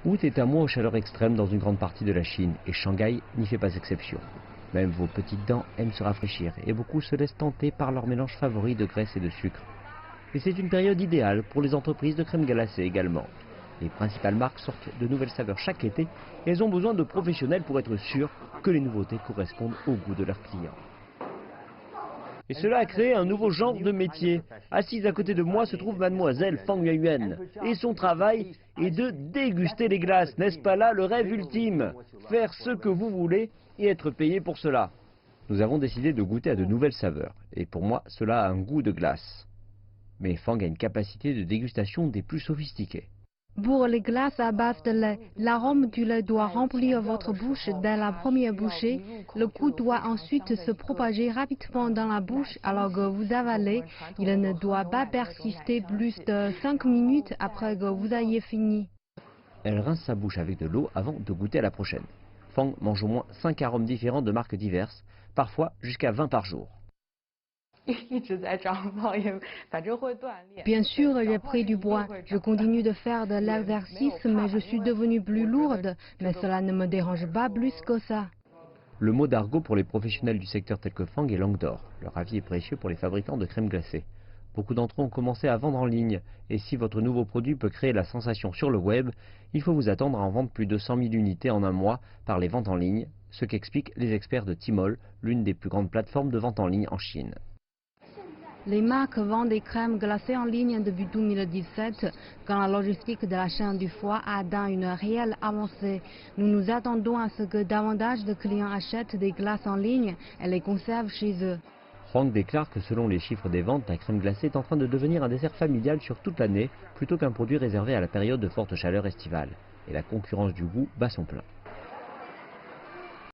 Août est un mois aux chaleurs extrêmes dans une grande partie de la Chine et Shanghai n'y fait pas exception. Même vos petites dents aiment se rafraîchir et beaucoup se laissent tenter par leur mélange favori de graisse et de sucre. Et c'est une période idéale pour les entreprises de crème glacée également. Les principales marques sortent de nouvelles saveurs chaque été et elles ont besoin de professionnels pour être sûres que les nouveautés correspondent au goût de leurs clients. Et cela a créé un nouveau genre de métier. Assise à côté de moi se trouve mademoiselle Fang Yuan. Et son travail est de déguster les glaces. N'est-ce pas là le rêve ultime? Faire ce que vous voulez et être payé pour cela. Nous avons décidé de goûter à de nouvelles saveurs. Et pour moi, cela a un goût de glace. Mais Fang a une capacité de dégustation des plus sophistiquées. Pour les glaces à base de lait, l'arôme du lait doit remplir votre bouche dès la première bouchée. Le goût doit ensuite se propager rapidement dans la bouche alors que vous avalez. Il ne doit pas persister plus de 5 minutes après que vous ayez fini. Elle rince sa bouche avec de l'eau avant de goûter à la prochaine. Fang mange au moins 5 arômes différents de marques diverses, parfois jusqu'à 20 par jour. Bien sûr, j'ai pris du poids. Je continue de faire de l'exercice, mais je suis devenue plus lourde. Mais cela ne me dérange pas plus que ça. Le mot d'argot pour les professionnels du secteur tel que Fang est langue d'or. Leur avis est précieux pour les fabricants de crème glacée. Beaucoup d'entre eux ont commencé à vendre en ligne. Et si votre nouveau produit peut créer la sensation sur le web, il faut vous attendre à en vendre plus de 100 000 unités en un mois par les ventes en ligne, ce qu'expliquent les experts de Tmall, l'une des plus grandes plateformes de vente en ligne en Chine. Les marques vendent des crèmes glacées en ligne depuis 2017, quand la logistique de la chaîne du foie a atteint une réelle avancée. Nous nous attendons à ce que davantage de clients achètent des glaces en ligne et les conservent chez eux. Fang déclare que selon les chiffres des ventes, la crème glacée est en train de devenir un dessert familial sur toute l'année, plutôt qu'un produit réservé à la période de forte chaleur estivale. Et la concurrence du goût bat son plein.